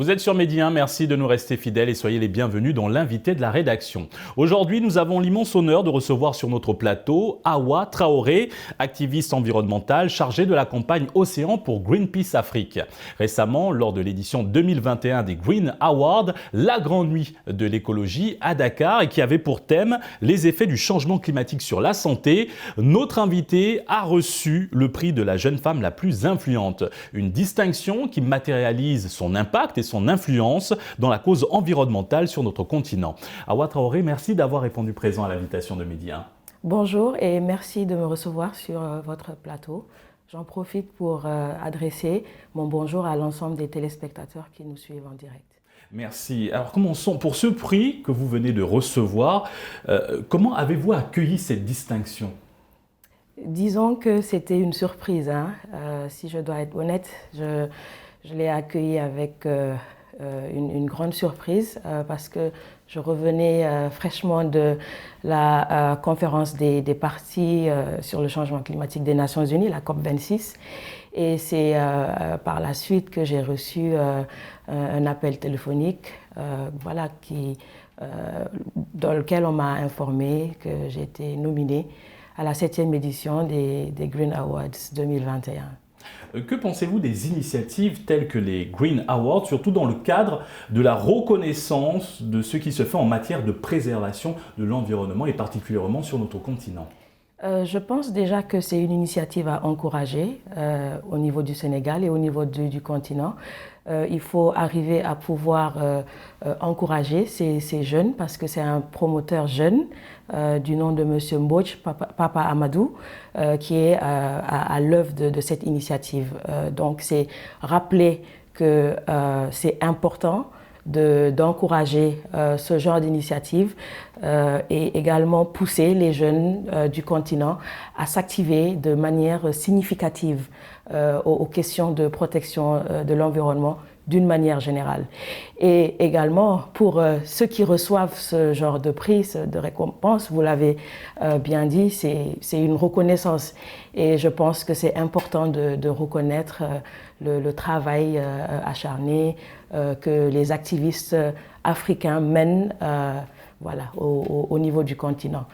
Vous êtes sur Medi 1, merci de nous rester fidèles et soyez les bienvenus dans l'invité de la rédaction. Aujourd'hui, nous avons l'immense honneur de recevoir sur notre plateau Hawa Traoré, activiste environnementale chargée de la campagne Océan pour Greenpeace Afrique. Récemment, lors de l'édition 2021 des Green Awards, la grande nuit de l'écologie à Dakar et qui avait pour thème les effets du changement climatique sur la santé, notre invité a reçu le prix de la jeune femme la plus influente. Une distinction qui matérialise son impact et son influence dans la cause environnementale sur notre continent. Hawa Traoré, merci d'avoir répondu présent à l'invitation de Medi 1. Bonjour et merci de me recevoir sur votre plateau. J'en profite pour adresser mon bonjour à l'ensemble des téléspectateurs qui nous suivent en direct. Merci. Alors commençons. Pour ce prix que vous venez de recevoir, comment avez-vous accueilli cette distinction ? Disons que c'était une surprise. Si je dois être honnête, je l'ai accueilli avec une grande surprise parce que je revenais fraîchement de la conférence des parties sur le changement climatique des Nations Unies, la COP26. Et c'est par la suite que j'ai reçu un appel téléphonique dans lequel on m'a informé que j'ai été nominée à la 7e édition des Green Awards 2021. Que pensez-vous des initiatives telles que les Green Awards, surtout dans le cadre de la reconnaissance de ce qui se fait en matière de préservation de l'environnement et particulièrement sur notre continent ? Je pense déjà que c'est une initiative à encourager au niveau du Sénégal et au niveau du continent. Il faut arriver à pouvoir encourager ces jeunes parce que c'est un promoteur jeune du nom de M. Mbodj, Papa Amadou, qui est à l'œuvre de cette initiative. Donc c'est rappeler que c'est important d'encourager ce genre d'initiative et également pousser les jeunes du continent à s'activer de manière significative aux questions de protection de l'environnement d'une manière générale. Et également pour ceux qui reçoivent ce genre de prix, de récompense, vous l'avez bien dit, c'est une reconnaissance. Et je pense que c'est important de reconnaître le travail acharné que les activistes africains mènent au niveau du continent.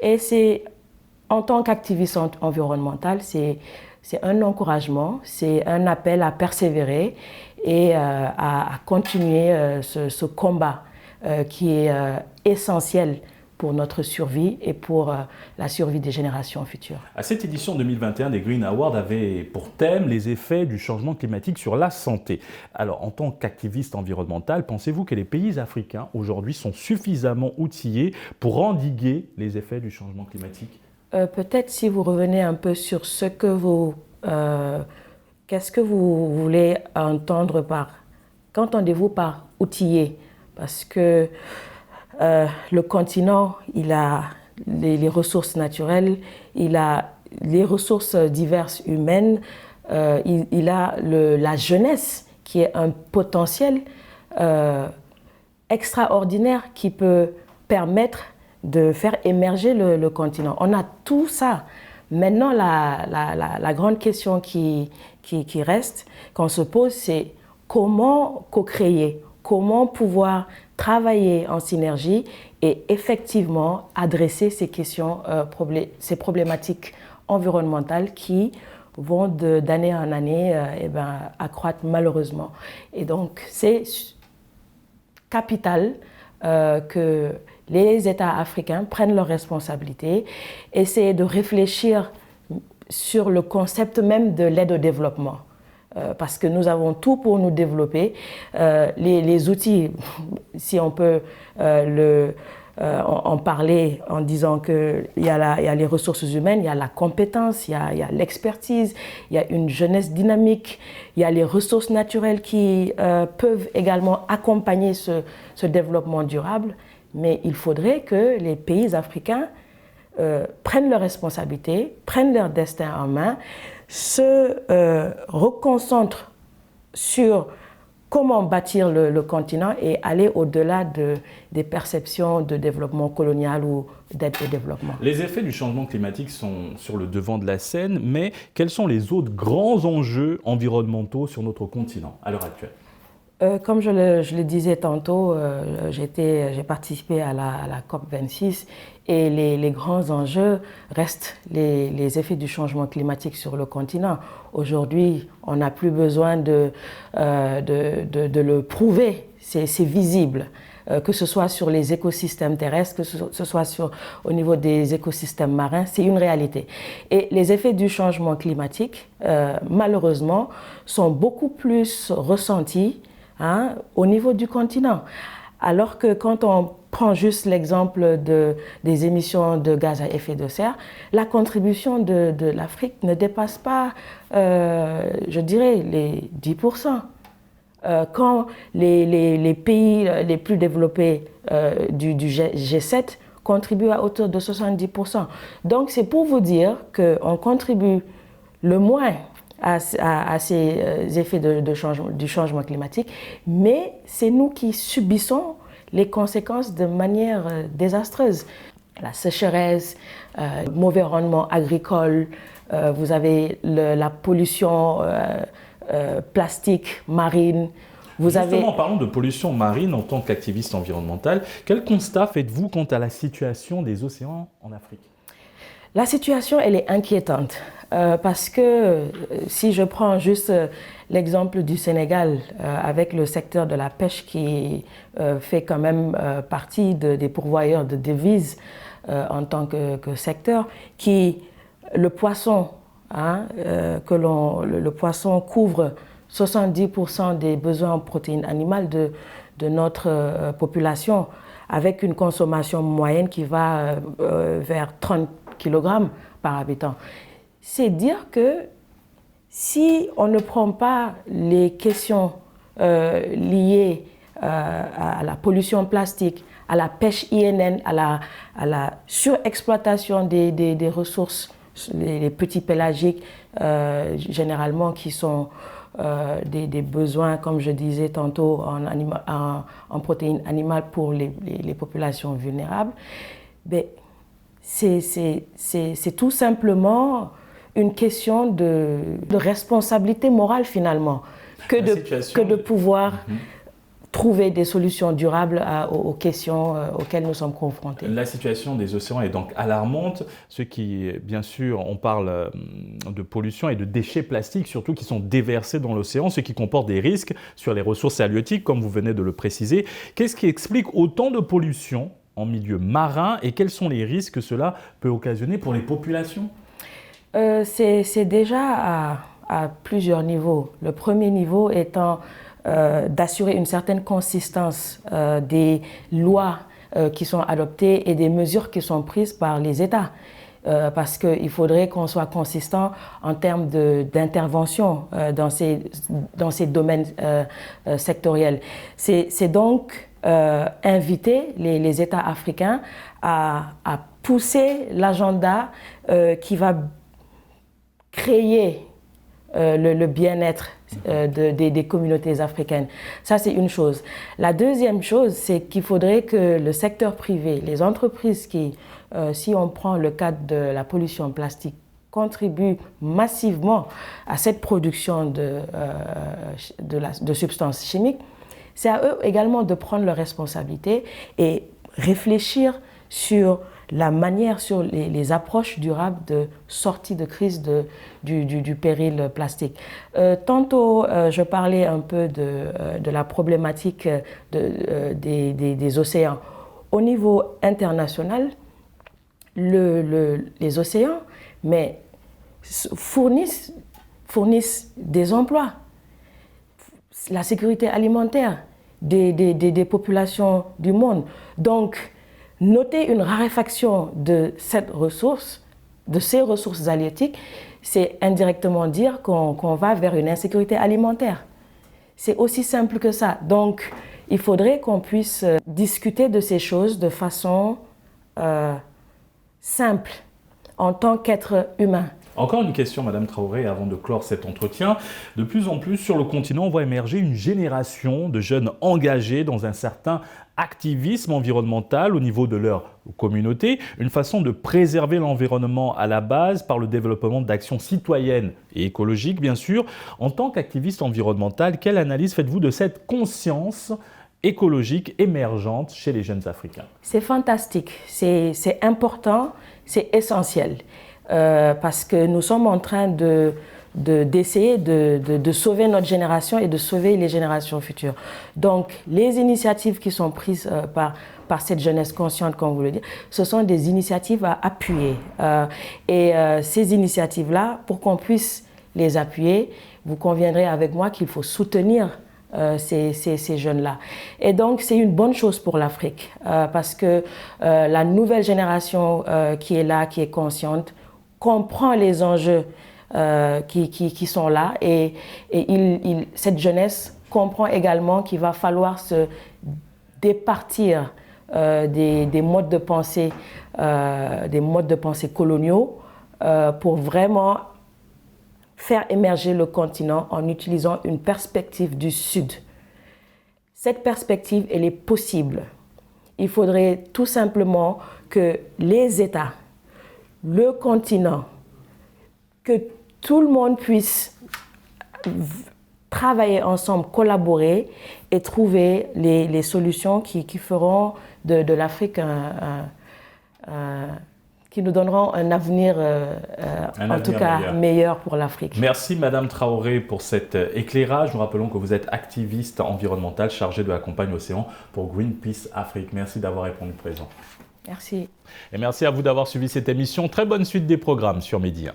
Et c'est, en tant qu'activiste environnemental, c'est un encouragement, c'est un appel à persévérer et à continuer ce combat qui est essentiel pour notre survie et pour la survie des générations futures. À cette édition 2021 des Green Awards avait pour thème les effets du changement climatique sur la santé. Alors, en tant qu'activiste environnemental, pensez-vous que les pays africains aujourd'hui sont suffisamment outillés pour endiguer les effets du changement climatique ? Peut-être si vous revenez un peu sur ce que vous... qu'est-ce que vous voulez entendre par... Qu'entendez-vous par outiller ? Parce que le continent, il a les ressources naturelles, il a les ressources diverses humaines, il a la jeunesse qui est un potentiel extraordinaire qui peut permettre de faire émerger le continent. On a tout ça. Maintenant, la grande question qui reste, qu'on se pose, c'est comment co-créer, comment pouvoir travailler en synergie et effectivement adresser ces questions, ces problématiques environnementales qui vont d'année en année accroître malheureusement. Et donc, c'est capital que les États africains prennent leurs responsabilités, essayer de réfléchir sur le concept même de l'aide au développement. Parce que nous avons tout pour nous développer. Les outils, si on peut en parler en disant qu'il y a les ressources humaines, il y a la compétence, il y a l'expertise, il y a une jeunesse dynamique, il y a les ressources naturelles qui peuvent également accompagner ce développement durable. Mais il faudrait que les pays africains prennent leurs responsabilités, prennent leur destin en main, se reconcentrent sur comment bâtir le continent et aller au-delà des perceptions de développement colonial ou d'aide au développement. Les effets du changement climatique sont sur le devant de la scène, mais quels sont les autres grands enjeux environnementaux sur notre continent à l'heure actuelle ? Comme je le disais tantôt, j'ai participé à la COP26 et les grands enjeux restent les effets du changement climatique sur le continent. Aujourd'hui, on n'a plus besoin de le prouver, c'est visible. Que ce soit sur les écosystèmes terrestres, que ce soit au niveau des écosystèmes marins, c'est une réalité. Et les effets du changement climatique, malheureusement, sont beaucoup plus ressentis au niveau du continent. Alors que quand on prend juste l'exemple des émissions de gaz à effet de serre, la contribution de l'Afrique ne dépasse pas, je dirais, les 10%. Quand les pays les plus développés du G7 contribuent à hauteur de 70%. Donc c'est pour vous dire qu'on contribue le moins à ces effets du changement climatique, mais c'est nous qui subissons les conséquences de manière désastreuse. La sécheresse, mauvais rendement agricole, vous avez la pollution plastique marine. Justement, parlons de pollution marine en tant qu'activiste environnemental. Quel constat faites-vous quant à la situation des océans en Afrique ? La situation, elle est inquiétante parce que si je prends juste l'exemple du Sénégal avec le secteur de la pêche qui fait quand même partie des pourvoyeurs de devises en tant que secteur, le poisson, le poisson couvre 70% des besoins en protéines animales de notre population, avec une consommation moyenne qui va vers 30 kg par habitant. C'est dire que si on ne prend pas les questions liées à la pollution plastique, à la pêche INN, à la surexploitation des ressources, les petits pélagiques, généralement qui sont des besoins, comme je disais tantôt, en protéines animales pour les populations vulnérables, c'est tout simplement une question de responsabilité morale finalement, que de pouvoir trouver des solutions durables aux questions auxquelles nous sommes confrontés. La situation des océans est donc alarmante, ce qui, bien sûr, on parle de pollution et de déchets plastiques, surtout qui sont déversés dans l'océan, ce qui comporte des risques sur les ressources halieutiques, comme vous venez de le préciser. Qu'est-ce qui explique autant de pollution en milieu marin et quels sont les risques que cela peut occasionner pour les populations ? C'est déjà à plusieurs niveaux. Le premier niveau étant d'assurer une certaine consistance des lois qui sont adoptées et des mesures qui sont prises par les États. Parce qu'il faudrait qu'on soit consistant en termes d'intervention dans ces domaines sectoriels. C'est donc inviter les États africains à pousser l'agenda qui va créer le bien-être des communautés africaines. Ça, c'est une chose. La deuxième chose, c'est qu'il faudrait que le secteur privé, les entreprises qui, si on prend le cadre de la pollution plastique, contribuent massivement à cette production de substances chimiques, c'est à eux également de prendre leurs responsabilités et réfléchir sur la manière, sur les approches durables de sortie de crise du péril plastique. Tantôt, je parlais un peu de la problématique des océans. Au niveau international, les océans fournissent des emplois, la sécurité alimentaire des populations du monde. Donc, noter une raréfaction de ces ressources halieutiques, c'est indirectement dire qu'on va vers une insécurité alimentaire. C'est aussi simple que ça. Donc, il faudrait qu'on puisse discuter de ces choses de façon simple, en tant qu'être humain. Encore une question, Madame Traoré, avant de clore cet entretien. De plus en plus, sur le continent, on voit émerger une génération de jeunes engagés dans un certain activisme environnemental au niveau de leur communauté, une façon de préserver l'environnement à la base par le développement d'actions citoyennes et écologiques, bien sûr. En tant qu'activiste environnemental, quelle analyse faites-vous de cette conscience écologique émergente chez les jeunes Africains? C'est fantastique, c'est important, c'est essentiel, parce que nous sommes en train d'essayer de sauver notre génération et de sauver les générations futures. Donc, les initiatives qui sont prises par cette jeunesse consciente, comme vous le dites, ce sont des initiatives à appuyer. Ces initiatives-là, pour qu'on puisse les appuyer, vous conviendrez avec moi qu'il faut soutenir ces jeunes-là. Et donc, c'est une bonne chose pour l'Afrique, parce que la nouvelle génération qui est là, qui est consciente, comprend les enjeux qui sont là, et cette jeunesse comprend également qu'il va falloir se départir des modes de pensée coloniaux pour vraiment faire émerger le continent en utilisant une perspective du Sud. Cette perspective, elle est possible. Il faudrait tout simplement que les États, le continent, que tout le monde puisse travailler ensemble, collaborer et trouver les solutions qui feront de l'Afrique qui nous donneront un avenir, en tout cas, meilleur pour l'Afrique. Merci Madame Traoré pour cet éclairage. Nous rappelons que vous êtes activiste environnementale chargée de la campagne Océan pour Greenpeace Afrique. Merci d'avoir répondu présent. Merci. Et merci à vous d'avoir suivi cette émission. Très bonne suite des programmes sur Medi 1.